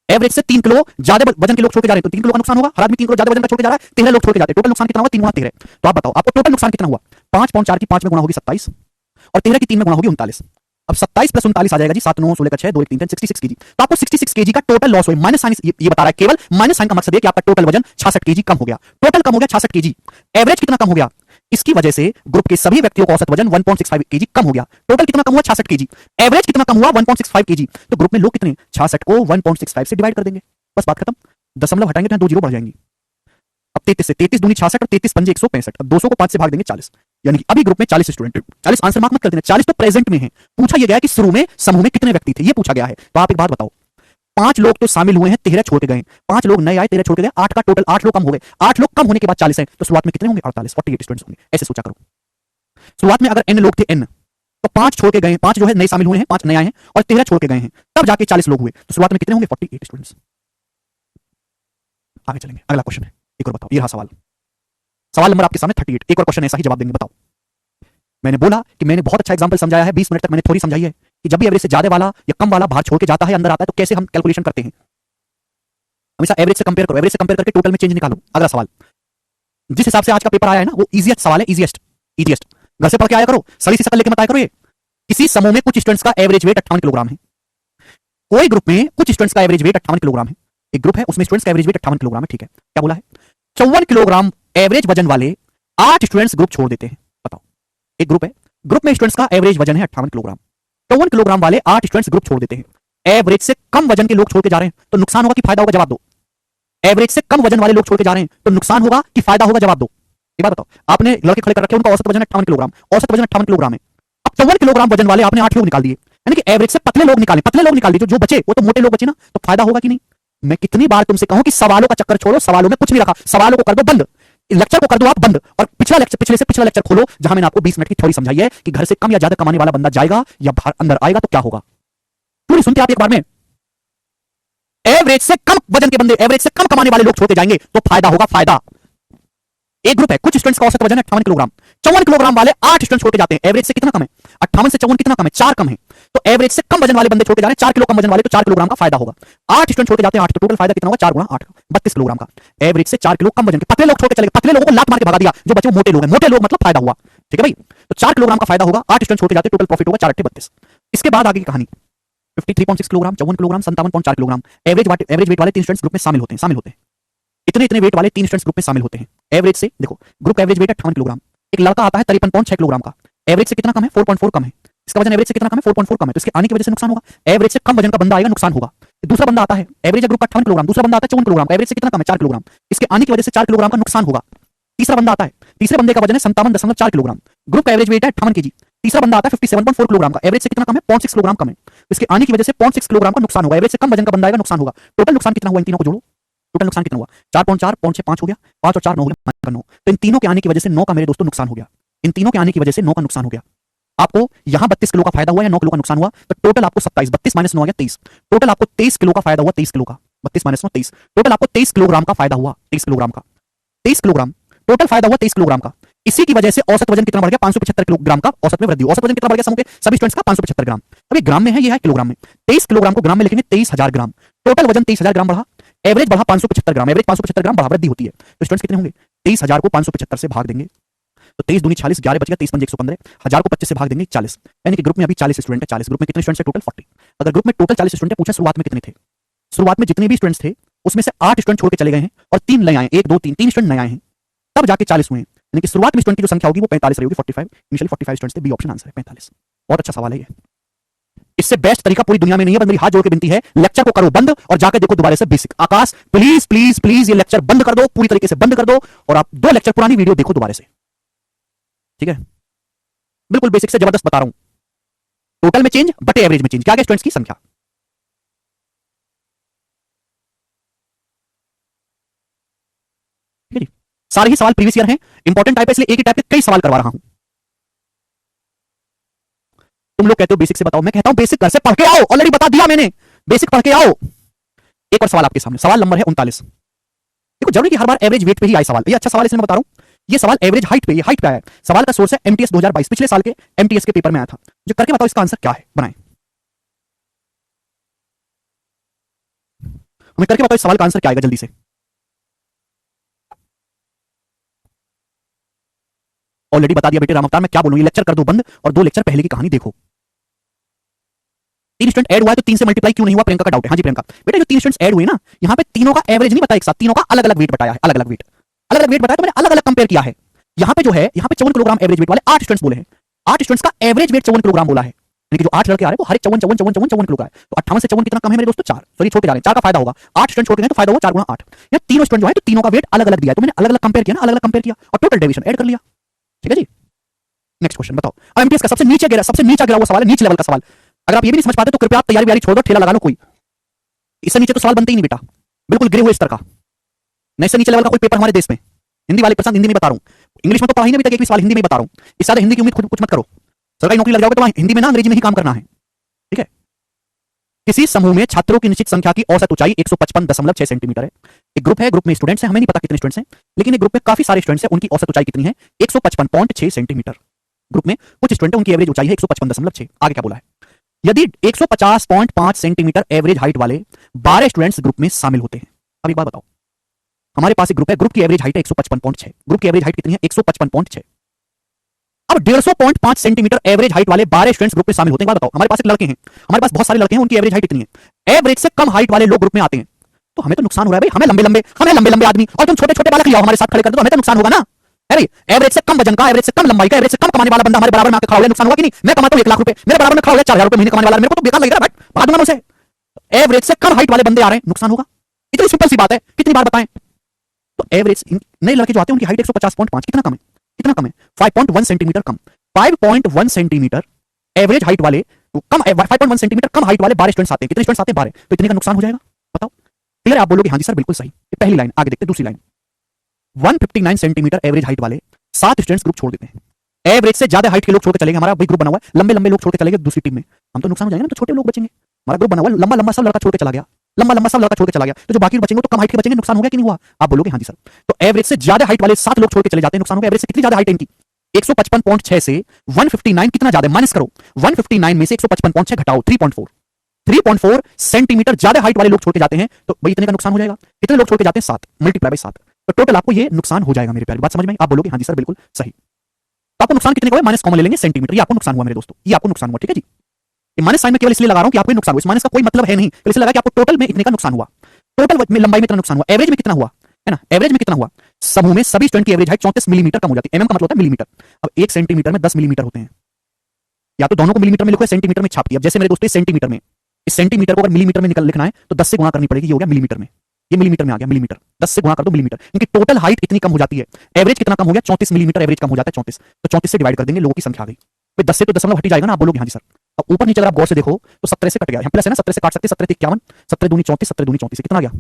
[SPEAKER 1] एवरेज से 3 किलो ज्यादा वजन के लोग छोड़ के जा रहे हैं तो 3 किलो का नुकसान होगा। हर आदमी 3 किलो ज्यादा वजन का छोड़ के जा रहा है, 13 लोग छोड़ के जाते हैं, टोटल नुकसान कितना होगा? 3 गुना 13। तो आप बताओ आपको टोटल नुकसान कितना हुआ? 5.4 की 5 में गुणा होगी 27 और 13 की 3 में गुणा होगी 39। अब 27 प्लस 39 आ जाएगा जी 7 9 16 का 6 2 1 3 66 केजी। तो आपको 66 केजी का टोटल लॉस हुआ। माइनस साइन ये बता रहा है, केवल माइनस साइन का मकसद है कि आपका टोटल वजन 66 केजी कम हो गया। टोटल कम हो गया 66 केजी। एवरेज कितना कम हो गया? इसकी वजह से ग्रुप के सभी व्यक्तियों का औसत वजन 1.65 केजी कम हो गया। टोटल कितना कम हुआ? 66 केजी। एवरेज कितना कम हुआ? 1.65 केजी। तो ग्रुप में लोग कितने? 66 को 1.65 से डिवाइड कर देंगे, बस बात खत्म। दशमलव हटाएंगे तो 2 जीरो बढ़ जाएंगी। अब 33 से 33 दूनी 66 और 33 पंजे 165। अब 200 को 5 से भाग देंगे 40, यानी कि अभी ग्रुप में 40 स्टूडेंट। 40 आंसर मार्क मत कर देना, 40 तो प्रेजेंट में है। पूछा यह गया कि शुरू में समूह में कितने व्यक्ति थे, ये पूछा गया है। तो आप एक बात बताओ, 5 लोग तो शामिल हुए हैं, 13 छोड़ के गए, 5 लोग नए आए, 13 छोड़ के गए, 8 का टोटल 8 लोग कम हो गए। 8 लोग कम होने के बाद 40 है, तो शुरुआत में कितने होंगे? 48, 48 स्टूडेंट्स होंगे। ऐसे सोचा करो, शुरुआत में अगर n लोग थे n, तो 5 छोड़ के गए, 5 जो है नए शामिल हुए हैं, 5 नए आए हैं और 13 छोड़ के गए हैं, तब जाके 40 लोग हुए। तो शुरुआत में कितने होंगे? 48 स्टूडेंट्स। आगे चलेंगे, अगला क्वेश्चन है, एक और बताओ। ये रहा सवाल, सवाल नंबर आपके सामने 38। एक और क्वेश्चन ऐसा ही जवाब देंगे, बताओ। मैंने बोला कि मैंने बहुत अच्छा एग्जांपल समझाया है, 20 मिनट तक मैंने थोड़ी समझाई है कि जब भी एवरेज से ज्यादा वाला या कम वाला बाहर छोड़ के जाता है, अंदर आता है, तो कैसे हम कैलकुलेशन करते हैं। हमेशा एवरेज से कंपेयर करो, एवरेज से कंपेयर करके टोटल में चेंज निकालो। अगला सवाल, जिस हिसाब से आज का पेपर आया है ना, वो इजीएस्ट सवाल है, इजीएस्ट। घर से पढ़ के आया करो, सड़ी सी शकल लेके मत आया करो। ये किसी समूह में कुछ स्टूडेंट्स का एवरेज वेट 58 किलोग्राम है, कोई ग्रुप में कुछ स्टूडेंट्स का एवरेज वेट 58 किलोग्राम है। एक ग्रुप है उसमें स्टूडेंट्स का एवरेज वेट 58 किलोग्राम है, ठीक है। क्या बोला है? 54 किलोग्राम एवरेज वजन वाले 8 स्टूडेंट्स ग्रुप छोड़ देते हैं। बताओ, एक ग्रुप है, ग्रुप में स्टूडेंट्स का एवरेज वजन है 58 किलोग्राम, 54 किलोग्राम वाले 8 स्टूडेंट्स ग्रुप छोड़ देते हैं। एवरेज से कम वजन के लोग छोड़ के जा रहे हैं, तो नुकसान होगा कि फायदा होगा? जवाब दो। एवरेज से कम वजन वाले लोग छोड़ के जा रहे हैं तो नुकसान होगा कि फायदा होगा? जवाब दो। एक बात बताओ, आपने लड़के खड़े कर रखे, उनका औसत वजन 58 किलोग्राम, औसत वजन 58 किलोग्राम है। अब 54 किलोग्राम वजन वाले आपने 8 लोग निकाल दिए, यानी कि एवरेज से पतले लोग निकाले, पतले लोग निकाल दिए, जो बचे वो तो मोटे लोग बचे ना, तो फायदा होगा कि नहीं? मैं कितनी बार तुमसे कहूं कि सवालों का चक्कर छोड़ो, सवालों में कुछ नहीं रखा, सवालों को कर दो बंद, लेक्चर को कर दो आप बंद, और पिछला लेक्चर, पिछले से पिछला लेक्चर खोलो, जहां मैंने आपको 20 मिनट की थ्योरी समझाई है कि घर से कम या ज्यादा कमाने वाला बंदा जाएगा या बाहर अंदर आएगा तो क्या होगा। पूरी सुनते आप एक बार में। एवरेज से कम वजन के बंदे, एवरेज से कम कमाने वाले लोग छोड़ के जाएंगे तो फायदा होगा, फायदा। एक ग्रुप है, कुछ स्टूडेंट्स का औसत वजन है 58 किलोग्राम, 54 किलोग्राम वाले 8 स्टूडेंट छोड़ के जाते हैं। एवरेज से कितना कम है? 58 से 54 कितना कम है? 4 कम है। तो एवरेज से कम वजन वाले बंदे छोड़ के जा रहे हैं, 4 किलो कम वजन वाले, तो 4 किलोग्राम का फायदा होगा। 8 स्टूडेंट छोड़ के जाते हैं 8, तो टोटल फायदा कितना होगा? 4 गुणा 8, 32 किलोग्राम का। एवरेज से 4 किलो कम वजन के पतले लोग छोड़ के चले गए, पतले लोगों को लात मार के भगा दिया, जो बचे मोटे लोग हैं, मोटे लोग मतलब फायदा हुआ, ठीक है भाई। तो 4 किलोग्राम का फायदा होगा, 8 स्टूडेंट छोड़ के जाते हैं, टोटल प्रॉफिट होगा 4 8 32। इसके बाद आगे की कहानी, 53.6 kilogram, 54 kilogram, 57.4 kilogram average weight वाले 3 स्टूडेंट्स ग्रुप में शामिल होते हैं। इतने वेट वाले 3 स्टूडेंट्स ग्रुप में शामिल होते हैं। एवरेज से देखो, ग्रुप एवरेज वेट 58 किलोग्राम, एक लड़का आता है 53.6 किलोग्राम का, एवरेज से कितना कम है? 4.4 कम है। इसका वजन एवरेज से कितना कम है? 4.4 कम है, तो इसके आने की वजह से नुकसान होगा। एवरेज से कम वजन का बंदा आएगा, नुकसान होगा। दूसरा बंदा आता है, एवरेज ग्रुप का 58 किलोग्राम, दूसरा बंदा आता है 54 किलोग्राम, एवरेज से कितना कम है? 4 किलोग्राम, इसके आने की वजह से 4 किलोग्राम का नुकसान होगा। तीसरा बंदा आता है, तीसरे बंदे का वजन है 57.4 किलोग्राम, ग्रुप का एवरेज वेट है 58 केजी। तीसरा बंदा आता है 57.4 किलोग्राम का, एवरेज से कितना कम है? 0.6 किलोग्राम कम है, इसके आने की वजह से 0.6 किलोग्राम का नुकसान होगा। एवरेज से कम वजन का बंदा आएगा, नुकसान होगा। टोटल नुकसान कितना हुआ? इन तीनों को जोड़ो, टोटल नुकसान कितना हुआ? 4.4, 0.6 5 हो गया, 5 और 4 9 हो गया, 9। तो इन तीनों के आने की वजह से 9 का मेरे दोस्तों नुकसान हो गया। इन तीनों के आने की वजह से 9 का नुकसान हो गया। आपको यहां 32 किलो का फायदा हुआ या 9 किलो का नुकसान हुआ, तो टोटल आपको 27, 32 माइनस 9 आ गया 23, टोटल आपको 23 किलो का फायदा हुआ, 23 किलो का, 32 माइनस 9 23, टोटल आपको 23 किलोग्राम का फायदा हुआ, 23 किलोग्राम का, 23 किलोग्राम टोटल फायदा हुआ 23 किलोग्राम का। इसी की वजह से औसत वजन कितना बढ़ गया? 575 किलोग्राम का औसत में वृद्धि। औसत वजन कितना बढ़ गया समूह के सभी स्टूडेंट्स का? 575 ग्राम। अभी ग्राम में है, ये है किलोग्राम में। 23 किलोग्राम को ग्राम में लिखेंगे 23,000 ग्राम, टोटल वजन 23,000 ग्राम बढ़ा, एवरेज बढ़ा 575 ग्राम, एवरेज 575 ग्राम बढ़ा, वृद्धि होती है। तो स्टूडेंट्स कितने होंगे? 23,000 को 575 से भाग देंगे तो 23 दूनी 46, 11 बच गया, 23 पंजे 115, 1000 को 25 से भाग देंगे 40, यानी कि ग्रुप में अभी 40 स्टूडेंट है। 40 ग्रुप में कितने स्टूडेंट्स है? टोटल 40। अगर ग्रुप में टोटल 40 स्टूडेंट है, पूछा शुरुआत में कितने थे? शुरुआत में जितने भी स्टूडेंट्स थे उसमें से 8 स्टूडेंट छोड़ के चले गए हैं और 3 नए आए, 1 2 3 3 स्टूडेंट नए आए हैं, तब जाके 40 हुए हैं। यानी कि शुरुआत में स्टूडेंट की जो संख्या होगी वो 45 रही होगी, 45। इनिशियली 45 स्टूडेंट्स थे, बी ऑप्शन आंसर है 45। बहुत अच्छा सवाल है ये। इससे बेस्ट तरीका पूरी दुनिया में नहीं है, बस मेरी हाथ जोड़ के विनती है, लेक्चर को करो बंद और जाकर देखो दोबारा से basic. Akash please please please ये लेक्चर बंद कर दो, पूरी तरीके से बंद कर दो और आप 2 लेक्चर पुरानी वीडियो देखो दोबारा से, ठीक है? बिल्कुल बेसिक से जबरदस्त बता रहा हूं। टोटल में चेंज बटे एवरेज में चेंज, क्या क्या स्टूडेंट्स की संख्या। ठीक है जी, सारे ही सवाल प्रीवियस ईयर हैं, इंपॉर्टेंट टाइप है इसलिए एक ही टाइप के कई सवाल करवा रहा हूं। तुम लोग कहते हो बेसिक से बताओ, मैं कहता हूं बेसिक घर से पढ़ के आओ, ऑलरेडी बता दिया मैंने, बेसिक पढ़ के आओ। एक और सवाल आपके सामने, सवाल नंबर है 39। देखो जरूरी कि हर बार एवरेज वेट पे ही आए सवाल, ये अच्छा सवाल इसलिए मैं बता रहा हूं। ये सवाल एवरेज हाइट पे, ये हाइट पे आया है। सवाल का सोर्स है एमटीएस 2022, पिछले साल के एमटीएस के पेपर में आया था। जो करके बताओ इसका आंसर क्या है, बनाएं। हमें करके बताओ इस सवाल का आंसर क्या आएगा जल्दी से। ऑलरेडी बता दिया बेटे राम अवतार, मैं क्या बोलूं, ये लेक्चर कर दो बंद और 2 लेक्चर पहले की कहानी देखो। 3 स्टूडेंट ऐड हुआ है तो 3 से मल्टीप्लाई क्यों नहीं हुआ? प्रियंका का डाउट है। हाँ जी प्रियंका, बेटा जो 3 स्टूडेंट्स ऐड हुए ना, यहां पे तीनों का एवरेज नहीं बताया एक साथ, तीनों का अलग अलग वेट बताया है, अलग अलग वेट, अलग अलग वेट बताया, तो मैंने अलग अलग कंपेयर किया है। यहां पे जो है, यहां पे 54 किलोग्राम एवरेज वेट वाले 8 स्टूडेंट्स बोले हैं, 8 स्टूडेंट्स का एवरेज वेट 54 किलोग्राम बोला है, यानी कि जो 8 लड़के आ रहे हैं वो हर एक 54 54 54 54 किलो का है। तो 58 से 54 कितना कम है मेरे दोस्तों? 4, सॉरी छोड़ के जा रहे हैं, 4 का फायदा होगा, 8 स्टूडेंट छोड़ के गए तो फायदा होगा 4 गुना 8। या तीनों स्टूडेंट जो है तो तीनों का वेट अलग अलग दिया है, तो मैंने अलग अलग कंपेयर किया ना, अलग अलग कंपेयर किया और टोटल डेविएशन ऐड कर लिया। ठीक है जी, नेक्स्ट क्वेश्चन बताओ। अब एमटीएस का सबसे नीचे गिरा हुआ सवाल है, नीचे लेवल का सवाल। अगर आप ये भी नहीं समझ पाते तो कृपया आप तैयारी व्यारी छोड़ दो, ठेला लगा लो कोई, इससे नीचे तो सवाल बनते ही नहीं बेटा, बिल्कुल गिरे हुए स्तर का। नहीं, इससे नीचे लेवल का कोई पेपर हमारे देश में, हिंदी वाले प्रश्न हिंदी में बता रहा हूं, इंग्लिश में तो पढ़ा ही नहीं अभी तक, एक भी सवाल हिंदी में बता रहा हूं। इस साल हिंदी की उम्मीद कुछ मत करो, सरकारी नौकरी लग जाओगे तो हिंदी में ना अंग्रेजी में ही काम करना है, ठीक है? किसी समूह में छात्रों की निश्चित संख्या की औसत ऊंचाई 155.6 सेंटीमीटर है। एक ग्रुप है, ग्रुप में स्टूडेंट्स हैं, हमें नहीं पता कितने स्टूडेंट्स हैं, लेकिन एक ग्रुप में काफी सारे स्टूडेंट्स हैं, उनकी औसत ऊंचाई कितनी है? 155.6 सेंटीमीटर। ग्रुप में कुछ स्टूडेंट हैं, उनकी एवरेज ऊंचाई है 155.6। आगे क्या बोला है? यदि 150.5 सेंटीमीटर एवरेज हाइट वाले 12 स्टूडेंट्स ग्रुप में शामिल होते हैं। अब एक बात बताओ, हमारे पास एक ग्रुप है, ग्रुप की एवरेज हाइट है 155.6, ग्रुप की एवरेज हाइट कितनी है? 155.6। अब 150.5 सेंटीमीटर एवरेज हाइट वाले 12 स्टूडेंट्स ग्रुप में शामिल होते हैं। बात बताओ, हमारे पास एक लड़के हैं, हमारे पास बहुत सारे लड़के हैं, उनकी एवरेज हाइट कितनी है? एवरेज से कम हाइट वाले लोग ग्रुप में आते हैं, तो हमें तो नुकसान हो रहा है भाई, हमें लंबे लंबे आदमी, और तुम छोटे छोटे बालक लिया हमारे साथ खड़े कर दो, तो हमें तो नुकसान होगा ना। अरे एवरेज से कम वजन का, एवरेज से कम लंबाई का, एवरेज से कम कमाने वाला बंदा हमारे बराबर में आके खड़ा हो गया, नुकसान होगा कि नहीं? मैं कमाता हूं 1 लाख रुपए, मेरे बराबर में खड़ा हो गया 4000 रुपए महीने कमाने वाला, मेरे को तो बेकार लग रहा है, बता दूंगा उसे। एवरेज से कम हाइट वाले बंदे आ रहे हैं, नुकसान होगा। इतनी सिंपल सी बात है, कितनी बार बताएं? तो एवरेज नए लड़के जो आते हैं उनकी हाइट 150.5, कितना कम है? कितना कम है? 5.1 सेंटीमीटर कम। 5.1 सेंटीमीटर एवरेज हाइट वाले कम, 5.1 सेंटीमीटर कम हाइट वाले 12 स्टूडेंट्स आते हैं, कितने स्टूडेंट्स आते हैं? 12, तो इतने का नुकसान हो जाएगा। बताओ क्लियर है? आप बोलोगे हाँ जी सर बिल्कुल सही। ये पहली लाइन, आगे देखते हैं दूसरी लाइन। 159 सेंटीमीटर एवरेज हाइट वाले 7 स्टूडेंट्स ग्रुप छोड़ देते हैं, एवरेज से ज्यादा हाइट के लोग छोड़ के चलेंगे, हमारा भाई ग्रुप बना हुआ है, लंबे लंबे लोग छोड़ के चलेंगे दूसरी टीम में, हम तो नुकसान हो जाएगा ना, तो छोटे लोग बचेंगे। हमारा ग्रुप बना हुआ लंबा लंबा सब लड़का छोड़ के चला गया, लंबा लंबा सब लड़का छोड़ के चला गया, तो जो बाकी बचेंगे तो कम हाइट के बचेंगे, नुकसान होगा कि नहीं हुआ? आप बोलोगे हाँ जी सर। तो एवरेज से ज्यादा हाइट वाले 7 लोग छोड़ के चले जाते हैं, नुकसान होगा। एवरेज से कितनी ज्यादा हाइट है इनकी? 155.6 से 159 कितना ज्यादा, माइनस करो, 159 में से 155.6 घटाओ, 3.4 सेंटीमीटर ज्यादा हाइट वाले लोग छोड़ के जाते हैं, तो भाई इतने का नुकसान हो जाएगा। कितने लोग छोड़ के जाते हैं? 7, मल्टीप्लाई बाय 7, तो टोटल आपको ये नुकसान हो जाएगा। मेरे प्यारी बात समझ में? आप बोलोगे हाँ जी सर बिल्कुल सही। तो आपको नुकसान कितने का हुआ? माइनस कॉमन ले लेंगे, सेंटीमीटर, ये आपको नुकसान हुआ मेरे दोस्तों, ये आपको नुकसान हुआ, ठीक है जी। ये माइनस साइन में केवल इसलिए लगा रहा हूं कि आपको नुकसान हुआ, इस माइनस का कोई मतलब है नहीं, इसलिए लगा कि आपको टोटल में इतने का नुकसान हुआ, टोटल में लंबाई में इतना नुकसान हुआ, एवरेज में कितना हुआ है ना, एवरेज में कितना हुआ? समूह में सभी स्टूडेंट की एवरेज हाइट 34 मिलीमीटर कम हो जाती है, एमएम का मतलब होता है मिलीमीटर। अब 1 सेंटीमीटर में 10 मिलीमीटर होते हैं, या तो दोनों को मिलीमीटर में लिखो या सेंटीमीटर में छाप दिया। अब जैसे मेरे दोस्तों इस सेंटीमीटर में, इस सेंटीमीटर को अगर मिलीमीटर में निकल लिखना है तो 10 से गुणा करनी पड़ेगी, ये हो गया मिलीमीटर में, ये मिलीमीटर में आ गया, मिलीमीटर 10 से गुणा कर दो मिलीमीटर, क्योंकि टोटल हाइट इतनी कम हो जाती है। एवरेज कितना कम हो गया? 34 मिलीमीटर एवरेज कम हो जाता है, 34, तो 34 से डिवाइड कर देंगे, लोगों की संख्या आ गई, फिर 10 से तो दशमलव हट ही जाएगा ना। आप बोलोगे हाँ जी सर। अब ऊपर नीचे अगर आप गौर से देखो तो 17 से कट गया, प्लस है ना, 17 से काट सकते, 17 51, 17 दूनी 34, 17 दूनी 34, कितना आ गया?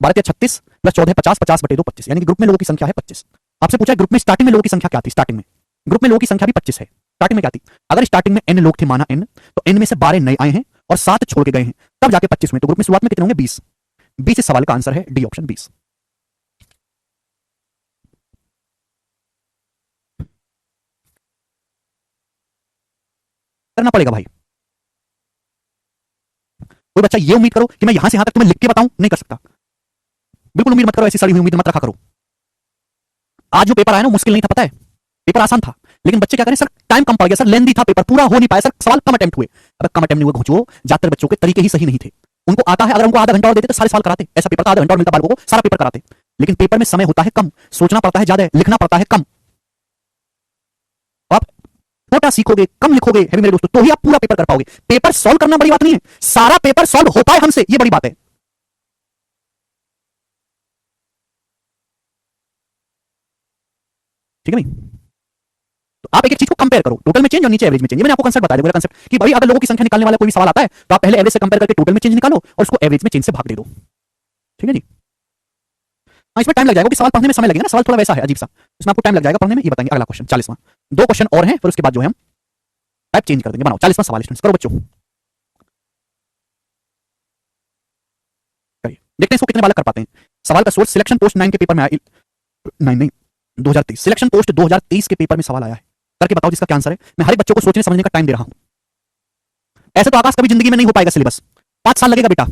[SPEAKER 1] 12 36 प्लस 14 50, 50 बटे 2 25, यानी कि ग्रुप में लोगों की संख्या है 25। आपसे पूछा ग्रुप में स्टार्टिंग में लोगों की संख्या क्या थी? स्टार्टिंग में ग्रुप में लोगों की संख्या भी 25 है, स्टार्टिंग में क्या थी? अगर स्टार्टिंग में n लोग थे, माना n, तो n में से 12 नए आए हैं और 7 छोड़ के गए हैं, तब जाके 25 हुए, तो ग्रुप में शुरुआत में कितने होंगे? 20। 20 इस सवाल का आंसर है डी ऑप्शन 20। करना पड़ेगा भाई। कोई बच्चा ये उम्मीद करो कि मैं यहां से यहां तक तुम्हें लिख के बताऊं, नहीं कर सकता, बिल्कुल उम्मीद मत करो, ऐसी सड़ी हुई उम्मीद मत रखा करो। आज जो पेपर आया ना मुश्किल नहीं था, पता है? पेपर आसान था, लेकिन बच्चे क्या करें सर, टाइम कम पड़ गया सर, लेंदी था पेपर, पूरा हो नहीं पाया सर, सवाल कम अटेम्प्ट हुए। अब कम अटेम्प्ट नहीं हुए घोंचो, ज्यादातर बच्चों के तरीके ही सही नहीं थे। उनको आता है, अगर उनको आधा घंटा और देते तो सारे सवाल कराते, ऐसा पेपर था आधा घंटा और मिलता बालकों को, सारा पेपर कराते। लेकिन पेपर में समय होता है कम, सोचना पड़ता है ज्यादा, लिखना पड़ता है कम। आप छोटा सीखोगे, कम लिखोगे है मेरे दोस्तों, तो ही आप पूरा पेपर कर पाओगे। पेपर सॉल्व करना बड़ी बात नहीं है, सारा पेपर सॉल्व होता है हमसे, ये बड़ी बात है। ठीक है भाई, तो आप एक एक चीज को कंपेयर करो, टोटल में चेंज और नीचे एवरेज में चेंज। मैंने आपको कंसेप्ट बताया, मेरा कंसेप्ट कि भाई अगर लोगों की संख्या निकालने वाला कोई भी सवाल आता है तो आप पहले एवरेज से कंपेयर करके टोटल में चेंज निकालो और उसको एवरेज में चेंज से भाग दे दो। ठीक है जी। हाँ, इसमें टाइम लग जाएगा कि सवाल पढ़ने में समय लगेगा ना, सवाल थोड़ा वैसा है अजीब सा, इसमें आपको टाइम लग जाएगा पढ़ने में। ये बताएंगे अगला क्वेश्चन 40वां, 2 क्वेश्चन और हैं, फिर उसके बाद जो है हम टाइप चेंज कर देंगे। बनाओ 40वां सवाल स्टूडेंट्स, करो बच्चों, करिए, देखते हैं इसको कितने बालक कर पाते हैं। सवाल का सोर्स सिलेक्शन पोस्ट 9 के पेपर में आया, 9 नहीं 2023 सिलेक्शन पोस्ट 2023 के पेपर में सवाल आया है। करके बताओ जिसका क्या आंसर है। मैं हर एक बच्चों को सोचने समझने का टाइम दे रहा हूं। ऐसे तो आकाश कभी जिंदगी में नहीं हो पाएगा सिलेबस, 5 साल लगेगा बेटा।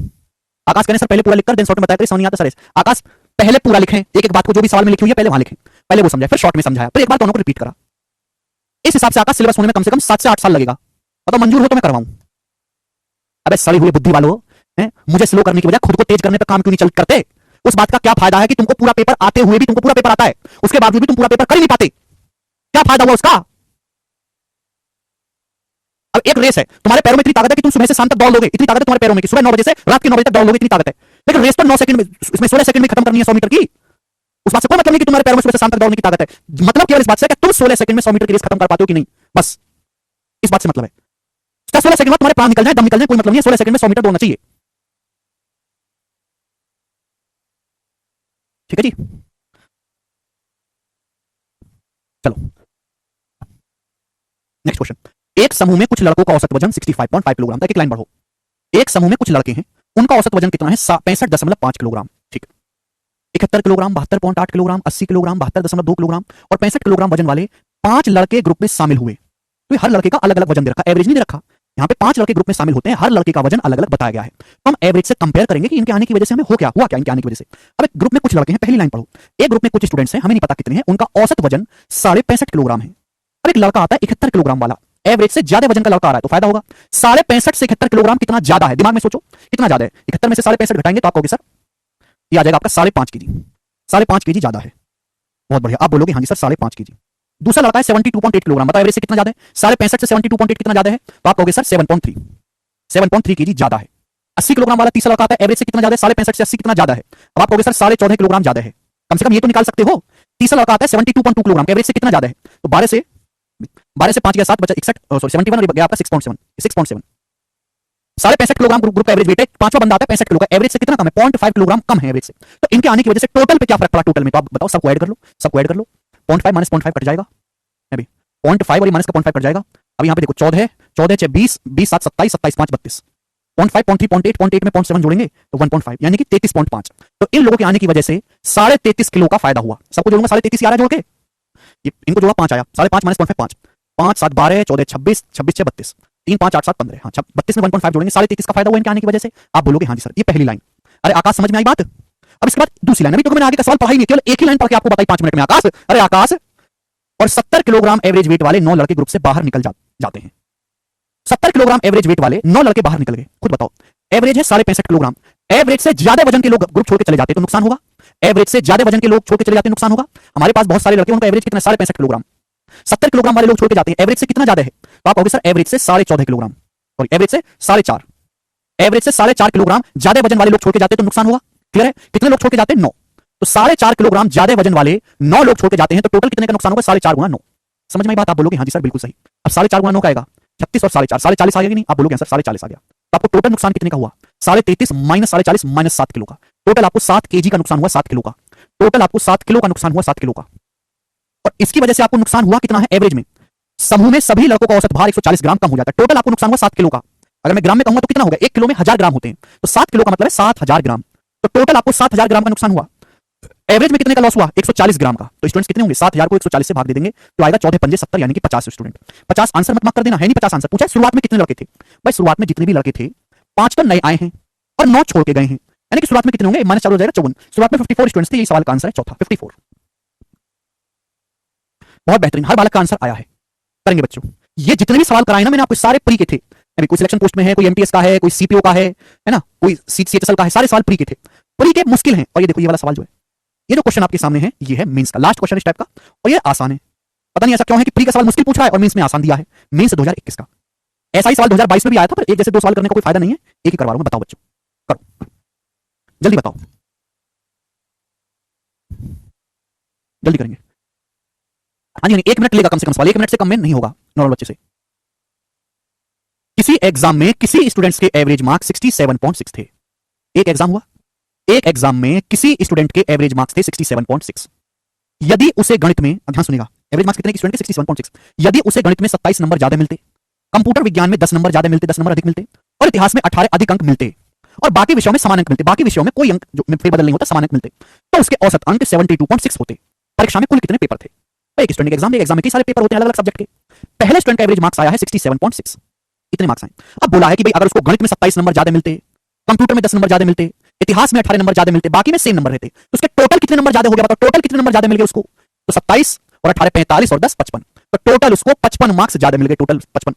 [SPEAKER 1] आकाश कहने सर पहले पूरा लिखकर देन शॉर्ट में बताया, समझ नहीं आता सर। आकाश पहले पूरा लिखें, एक एक बात को जो भी सवाल में लिखी हुई है पहले वहां लिखें, पहले वो समझाया फिर शॉर्ट में समझाया, फिर एक बार दोनों को रिपीट करा। इस हिसाब से आकाश सिलेबस होने में कम से कम 7 से 8 साल लगेगा। बताओ मंजूर हो तो मैं करवाऊं। अबे सड़ी हुई बुद्धि वालों, मुझे स्लो करने की बजाय खुद को तेज करने पर काम क्यों नहीं चल करते। उस बात का क्या फायदा है कि तुमको पूरा पेपर आते हुए भी, तुमको पूरा पेपर आता है, उसके बावजूद भी तुम पूरा पेपर कर ही नहीं पाते, क्या फायदा हुआ उसका। अब एक रेस है, तुम्हारे पैरों में इतनी ताकत है कि तुम सुबह से शाम तक दौड़ लोगे, इतनी ताकत है तुम्हारे पैरों में कि सुबह 9 बजे से रात के 9 बजे तक दौड़ लोगे, इतनी ताकत है। लेकिन रेस तो 9 सेकंड में, इसमें 16 सेकंड में खत्म करनी है 100 मीटर की। उस बात से कोई मतलब नहीं कि तुम्हारे पैरों में सुबह से शाम तक दौड़ने की ताकत है। मतलब केवल इस बात से कि तुम 16 सेकंड में 100 मीटर की रेस खत्म कर पाते हो कि नहीं, बस इस बात से मतलब है। 16 सेकंड में तुम्हारे प्राण निकल जाए, दम निकल जाए, कोई मतलब नहीं है, 16 सेकंड में 100 मीटर दौड़ना चाहिए। ठीक है जी, चलो नेक्स्ट क्वेश्चन। एक समूह में कुछ लड़कों का औसत वजन 65.5 किलोग्राम था। एक लाइन बढ़ो। एक समूह में कुछ लड़के हैं, उनका औसत वजन कितना है, 65.5 किलोग्राम। ठीक, 71 किलोग्राम, 72.8 किलोग्राम, 80 किलोग्राम, 72.2 किलोग्राम और 65 किलोग्राम वजन वाले 5 लड़के ग्रुप में शामिल हुए। तो हर लड़के का अलग अलग वजन दे रखा, एवरेज नहीं दे रखा। यहाँ पे 5 लड़के ग्रुप में शामिल होते हैं, हर लड़के का वजन अलग अलग बताया गया है। तो हम एवरेज से कंपेयर करेंगे कि इनके आने की वजह से हमें हो क्या, हुआ क्या इनके आने की वजह से। अब एक ग्रुप में कुछ लड़के हैं, पहली लाइन पढ़ो। एक ग्रुप में कुछ स्टूडेंट्स हैं, हमें नहीं पता कितने हैं, उनका औसत वजन 65.5 किलोग्राम है। अब एक लड़का आता है 71 किलोग्राम वाला, एवरेज से ज्यादा वजन का लड़का आ रहा है, तो फायदा होगा। 65.5 से 71 किलोग्राम कितना ज्यादा है, दिमाग में सोचो कितना ज्यादा है। 71 में से 65.5 घटाएंगे तो आप कहोगे सर ये आ जाएगा आपका 5.5 केजी, 5.5 केजी ज्यादा है। बहुत बढ़िया, आप बोलोगे हाँ जी सर 5.5 केजी। दूसरा लड़का है 72.8 किलोग्राम, बताओ एवरेज से कितना ज्यादा है। 65.5 से 72.8 कितना ज्यादा है, तो आप कहोगे सर 7.3 केजी ज्यादा है। 80 किलोग्राम वाला तीसरा लड़का आता है, एवरेज से कितना ज्यादा है, 65.5 से 80 कितना ज्यादा है, अब आप कहोगे सर 14.5 किलोग्राम ज्यादा है। कम से कम ये तो निकाल सकते हो। तीसरा लड़का आता है 72.2 किलोग्राम, एवरेज से कितना ज्यादा है, तो 12 से 5 गया 7 बचा 61, सॉरी 71 और गया आपका 6.7 65.5 किलोग्राम ग्रुप का एवरेज वेट है। पांचवा बंदा आता है 65 किलो का, एवरेज से कितना कम है, 0.5 किलोग्राम कम है एवरेज से। तो इनके आने की वजह से टोटल पे क्या फर्क पड़ा, टोटल में तो आप बताओ, सबको ऐड कर लो, 0.5 माइनस 0.5 कट जाएगा अभी, 0.5 और माइनस का 0.5 कट जाएगा। अब यहाँ पे देखो 14 है, 14 6 20, 20 7 27, 27 5 32, 0.5 0.3 0.8 0.8 में 0.7 जोड़ेंगे तो 1.5 यानी कि 33.5। तो इन लोगों के आने की वजह से 33.5 किलो का फायदा हुआ। सबको जोड़ूंगा 33 आ रहा है जोड़ के, इनको जोड़ा 5 आया, 5.5 माइनस 0.5 5 7 12 14 26 26 6 32, 3 5 8 7 15, हाँ 32 में 1.5 जोड़ेंगे, 33.5 का फायदा हुआ इनके आने की वजह से। आप बोलोगे हाँ जी सर, ये पहली लाइन। अरे आकाश समझ में आई बात। अब इसके बाद दूसरी लाइन, अभी तो मैंने आगे का सवाल पढ़ा ही नहीं, केवल एक ही लाइन पढ़ के आपको बताई 5 मिनट में। आकाश, अरे आकाश, और 70 किलोग्राम एवरेज वेट वाले 9 लड़के ग्रुप से बाहर निकल जाते हैं। 70 किलोग्राम एवरेज वेट वाले 9 लड़के बाहर निकल गए, खुद बताओ। एवरेज है 65.5 किलोग्राम, एवरेज से ज्यादा वजन के लोग ग्रुप छोड़ के चले जाते तो नुकसान होगा, एवरेज से ज्यादा वजन के लोग छोड़ के चले जाते नुकसान होगा। हमारे पास बहुत सारे लड़के, उनका एवरेज कितना है 65.5 किलोग्राम। 70 किलोग्राम वाले लोग छोड़ के जाते हैं, एवरेज से कितना ज्यादा है, तो आप कहोगे सर एवरेज से 14.5 किलोग्राम, सॉरी एवरेज से 4.5, एवरेज से 4.5 किलोग्राम ज्यादा वजन वाले लोग छोड़ के जाते तो नुकसान होगा। क्लियर है, कितने लोग छोड़ के जाते हैं 9, तो 4.5 किलोग्राम ज्यादा वजन वाले 9 लोग छोड़ के जाते हैं, तो टोटल कितने का नुकसान होगा, 4.5 गुना 9। समझ में आई बात, आप बोलोगे हाँ जी सर बिल्कुल सही। अब 4.5 गुना 9 का आएगा 36 और 4.5 40 आ गया कि नहीं, आप बोलोगे सर 40 आ गया। तो आपको टोटल नुकसान कितने का हुआ, 33.5 माइनस 40 माइनस 7 किलो का, टोटल आपको 7 केजी का नुकसान हुआ, 7 किलो का, टोटल आपको 7 किलो का नुकसान हुआ, 7 किलो का। और इसकी वजह से आपको नुकसान हुआ कितना है एवरेज में, समूह में सभी लड़कों का औसत भार 140 ग्राम कम हो जाता है, टोटल आपको नुकसान हुआ 7 किलो का। अगर मैं ग्राम में कहूंगा तो कितना होगा, 1 किलो में 1000 ग्राम होते हैं, तो 7 किलो का मतलब है 7000 ग्राम, तो टोटल आपको 7000 ग्राम का नुकसान हुआ। एवरेज में कितने का लॉस हुआ, 140 ग्राम का। तो स्टूडेंट्स कितने होंगे, 7000 को 140 से भाग दे देंगे तो आएगा 14 पंजे 70 यानी कि 50 स्टूडेंट। 50 आंसर मत कर देना, है नहीं 50 आंसर। पूछा शुरुआत में कितने लड़के थे, भाई शुरुआत में जितने भी लड़के थे 5 तो नए आए हैं और 9 छोड़ के गए हैं, यानी कि शुरुआत में कितने होंगे, माइनस 4 हो जाएगा 54। शुरुआत में 54 स्टूडेंट्स थे, यही सवाल का आंसर है चौथा 54। बहुत बेहतरीन, हर बालक का आंसर आया है। करेंगे बच्चों, ये जितने भी सवाल कराए ना मैंने आपको, सारे प्री के थे। अभी कोई सिलेक्शन पोस्ट में है, कोई एमटीएस का है, कोई सीपीओ का है ना, कोई सीएचएसएल का है, सारे सवाल प्री के थे। प्री के मुश्किल हैं। और ये देखो, ये वाला सवाल जो है, ये जो क्वेश्चन आपके सामने है, ये है मेंस का लास्ट क्वेश्चन इस टाइप का, और ये आसान है। पता नहीं ऐसा क्यों है कि प्री का सवाल मुश्किल पूछ रहा है और मेंस में आसान दिया है। मेंस 2021 का ऐसा ही सवाल 2022 में भी आया था, पर एक जैसे दो सवाल करने का कोई फायदा नहीं है, एक ही करवा रहा हूं। बताओ बच्चों, करो जल्दी, बताओ जल्दी करेंगे। हाँ जी, 1 मिनट लेगा कम से कम सवाल, 1 मिनट से कम में नहीं होगा नॉर्मल बच्चे से। किसी एग्जाम में किसी स्टूडेंट्स के एवरेज मार्क्स 67.6 थे। एक एग्जाम हुआ, एक एग्जाम में किसी स्टूडेंट के एवरेज मार्क्स थे 67.6। यदि उसे गणित में, ध्यान सुनिएगा, एवरेज मार्क्स कितने स्टूडेंट के 67.6, यदि उसे गणित में 27 नंबर ज्यादा मिलते, कंप्यूटर विज्ञान में 10 नंबर ज्यादा मिलते, 10 नंबर अधिक मिलते, और इतिहास में 18 अधिक अंक मिलते, और बाकी विषयों में समान अंक मिलते, बाकी विषयों में कोई अंक जो फेरबदल नहीं होता, समान अंक मिलते, तो उसके औसत अंक 72.6 होते। परीक्षा में कुल कितने पेपर थे? एक स्टूडेंट के एग्जाम में कई सारे पेपर होते हैं अलग अलग सब्जेक्ट के। पहले स्टूडेंट का एवरेज मार्क्स आया है 67.6, इतने मार्क्स आए। अब बोला है कि भाई अगर उसको गणित में 27 नंबर ज्यादा मिलते, कंप्यूटर में 10 नंबर ज्यादा मिलते, इतिहास में 18 नंबर ज्यादा मिलते, बाकी में सेम नंबर रहते, तो उसके टोटल कितने नंबर ज्यादा हो गया? बताओ टोटल कितने नंबर ज्यादा मिल गए उसको? तो 27 और 18 45 और 10 55, तो टोटल उसको 55 मार्क्स ज्यादा मिल गए, टोटल 55।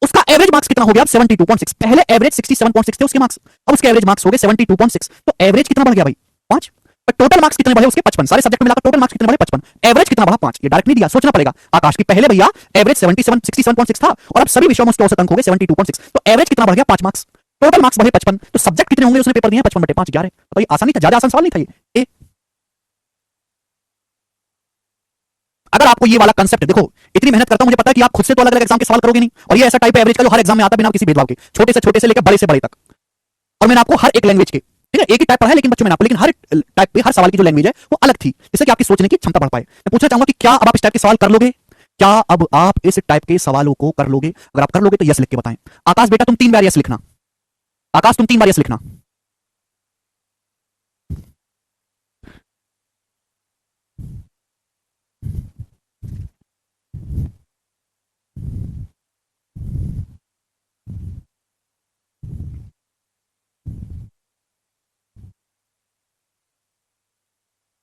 [SPEAKER 1] उसका एवरेज मार्क्स कितना हो गया? 72.6। पहले एवरेज 67.6 थे उसके मार्क्स, अब उसके एवरेज मार्क्स हो गए 72.6, तो एवरेज कितना बढ़ गया भाई? 5। पर टोटल मार्क्स कितने बढ़े उसके? 55। सारे सब्जेक्ट में मिलाकर टोटल मार्क्स कितने बढ़े? 55। एवरेज कितना बढ़ा? 5। ये डायरेक्ट नहीं दिया, सोचना पड़ेगा। आकाश की पहले भैया एवरेज 67.6 था, और अब सभी विषयों में उसके औसत अंक हो गए 72.6, तो एवरेज कितना बढ़ गया? 5 मार्क्स। टोटल मार्क्स बढ़े 55, तो सब्जेक्ट कितने होंगे उसने पेपर दिए? 55/5 11। तो ये आसान नहीं था, ज्यादा आसान सवाल नहीं था ये। अगर आपको ये वाला कंसेप्ट, देखो इतनी मेहनत करता हूं, मुझे पता है कि आप खुद से तो अलग अलग एग्जाम के सवाल करोगे नहीं, और ये ऐसा टाइप है एवरेज का जो हर एग्जाम में आता बिना किसी भेदभाव के, छोटे से लेकर बड़े से बड़े तक। और मैंने आपको हर एक लैंग्वेज के, ठीक है, एक ही टाइप पढ़ा है लेकिन बच्चों मैंने आपको, लेकिन हर टाइप पे हर सवाल की जो लैंग्वेज है वो अलग थी, जिससे कि आपकी सोचने की क्षमता बढ़ पाए। मैं पूछना चाहूंगा कि क्या अब आप इस टाइप के सवाल कर लोगे? क्या अब आप इस टाइप के सवालों को कर लोगे? अगर आप कर लोगे तो यस लिख के बताएं। आकाश बेटा तुम 3 बार यस लिखना, आकाश तुम 3 बार यस लिखना।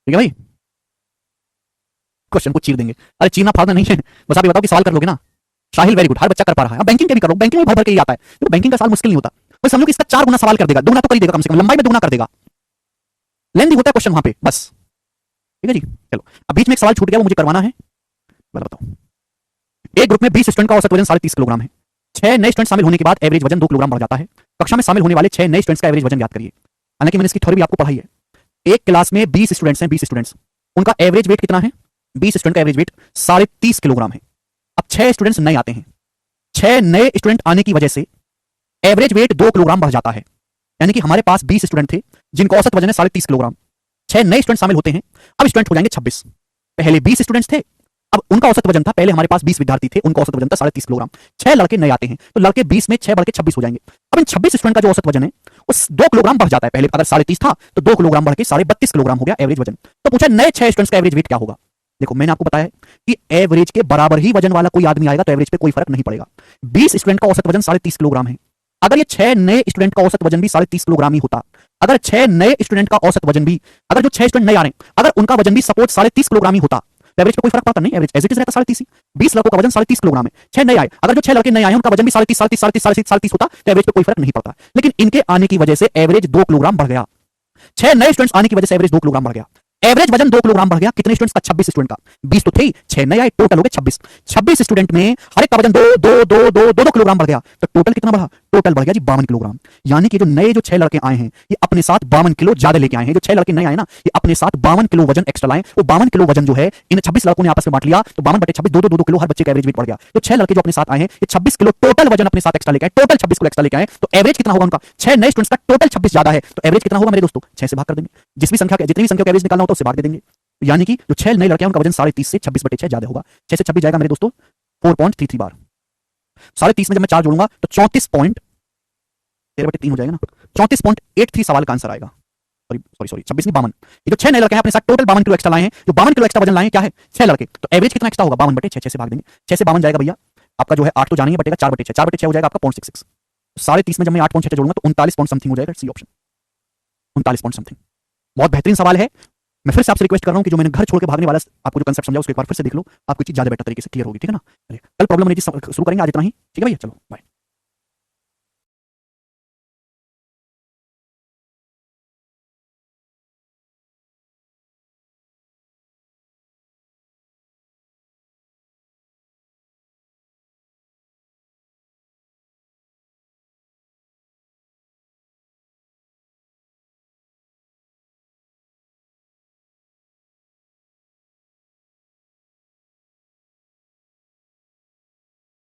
[SPEAKER 1] ठीक है भाई, क्वेश्चन को चीर देंगे। अरे चीरना फाड़ना नहीं है, बस आप ये बताओ कि सवाल कर लोगे ना। साहिल वेरी गुड, हर बच्चा कर पा रहा है। बैंकिंग के भी करो, बैंकिंग में भर भर के ही आता है, तो बैंकिंग का सवाल मुश्किल नहीं होता। बस हम लोग इसका 4 गुना सवाल कर देगा, दुगना तो कर ही देगा, कम से कम लंबाई में दुगना कर देगा, लेंथी होता है क्वेश्चन वहां पे बस। ठीक है जी, चलो अब बीच में एक सवाल छूट गया, वो मुझे करवाना है, बताओ। एक ग्रुप में 20 स्टूडेंट का औसत वजन 30.5 किलोग्राम है। 6 नए स्टूडेंट शामिल होने के बाद एवरेज वजन 2 किलोग्राम बढ़ जाता है। कक्षा में शामिल होने वाले 6 नए स्टूडेंट्स का एवरेज वजन ज्ञात करिए। हालांकि मैंने इसकी थ्योरी भी आपको पढ़ाई है। एक क्लास में 20 स्टूडेंट्स हैं, 20 स्टूडेंट्स, उनका एवरेज वेट कितना है? 20 स्टूडेंट का एवरेज वेट 30.5 किलोग्राम है। अब 6 स्टूडेंट्स नए आते हैं, 6 नए स्टूडेंट आने की वजह से एवरेज वेट 2 किलोग्राम बढ़ जाता है। यानी कि हमारे पास 20 स्टूडेंट थे जिनका औसत वजन है 30.5 किलोग्राम, 6 नए स्टूडेंट शामिल होते हैं, अब स्टूडेंट हो जाएंगे 26। पहले 20 स्टूडेंट्स थे, अब उनका औसत वजन था, पहले हमारे पास 20 विद्यार्थी थे, उनका औसत वजन था 30.5 किलोग्राम। 6 लड़के नए आते हैं, तो लड़के 20 में 6 बढ़ के 26 हो जाएंगे। अब इन 26 स्टूडेंट का जो औसत वजन है उस 2 किलोग्राम बढ़ जाता है। पहले अगर 30.5 था तो 2 किलोग्राम बढ़ के 32.5 किलोग्राम हो गया एवरेज वजन। तो पूछा नए 6 स्टूडेंट्स का एवरेज वेट क्या होगा? देखो मैंने आपको बताया कि एवरेज के बराबर ही वजन वाला कोई आदमी आएगा तो एवरेज पे कोई फर्क नहीं पड़ेगा। 20 स्टूडेंट का औसत वजन 30.5 किलोग्राम है, अगर ये 6 नए स्टूडेंट का औसत वजन भी 30.5 किलोग्राम ही होता, अगर 6 नए स्टूडेंट का औसत वजन भी, अगर जो 6 स्टूडेंट नए आ रहे हैं अगर उनका वजन भी सपोर्ट 30.5 किलोग्राम ही होता, तो एवरेज पे कोई फर्क पड़ता नहीं, एवरेज एज इट इज रहता 30.5 ही। 20 लड़कों का वजन 30.5 किलोग्राम है, 6 नए आए, अगर जो 6 लड़के नए आए उनका वजन भी 30.5 होता तो एवरेज पे कोई फर्क नहीं पड़ता। लेकिन इनके आने की वजह से एवरेज 2 किलोग्राम बढ़ गया, 6 नए स्टूडेंट्स आने की वजह से एवरेज 2 किलोग्राम बढ़ गया। एवरेज वजन 2 किलोग्राम बढ़ गया, कितने स्टूडेंट्स का? 26 स्टूडेंट का। 20 तो थे ही, 6 नए आए, टोटल हो गए 26। 26 स्टूडेंट में हर एक का वजन 2 किलोग्राम बढ़ गया, तो टोटल कितना बढ़ा? टोटल बढ़ गया जी 52 किलोग्राम। यानी कि जो नए जो 6 लड़के आए हैं ये अपने साथ 52 किलो ज्यादा लेके आए हैं। जो 6 लड़के नए आए ना ये अपने साथ 52 किलो वजन एक्स्ट्रा लाए। वो 52 किलो वजन जो है इन 26 लड़कों ने आपस में बांट लिया, तो 52/26 2 किलो हर बच्चे का एवरेज वेट बढ़ गया। तो 6 लड़के जो अपने साथ आए हैं ये 26 किलो टोटल वजन अपने साथ एक्स्ट्रा लेके आए, टोटल 26 किलो एक्स्ट्रा लेके आए, तो एवरेज कितना होगा उनका? 6 नए स्टूडेंट्स का टोटल 26 ज्यादा है, तो एवरेज कितना होगा मेरे दोस्तों? 6 से भाग कर देंगे, जिस भी संख्या जितनी भी संख्या का एवरेज निकालना होता है उससे भाग दे देंगे। यानी कि जो 6 नए लड़के हैं उनका वजन 30.5 से 26/6 ज्यादा होगा। 6 से 26 जाएगा मेरे दोस्तों 4.33 बार। 30.5 में जब मैं 4 जोड़ूंगा तो 34.13 हो जाएगा ना, 34.83 सवाल का आंसर आएगा। सॉरी 26 नहीं 52। ये जो 6 नए लड़के हैं अपने साथ टोटल 52 किलो एक्स्ट्रा लाए हैं, जो 52 किलो एक्स्ट्रा वजन लाए हैं क्या है? 6 लड़के, तो एवरेज कितना एक्स्ट्रा होगा? 52/6, 6 से भाग देंगे, 6 से 52 जाएगा भैया आपका जो है 8 तो जाने ही बटेगा 4/6, 4/6 हो जाएगा आपका 0.66। 30.5 में जब मैं 8.6 जोड़ूंगा तो 39 पॉइंट समथिंग हो जाएगा। C option 39 point something. बहुत बेहतरीन सवाल है, मैं फिर से आपसे रिक्वेस्ट कर रहा हूं कि जो मैंने घर छोड़ के भागने वाला आपको जो कंसेप्ट समझा उसको एक बार फिर से देख लो, आपको चीज ज्यादा बेटर तरीके से क्लियर होगी, ठीक है ना। चलिए, कल प्रॉब्लम नहीं शुरू करेंगे, आज इतना ही, ठीक है भैया, चलो बाय।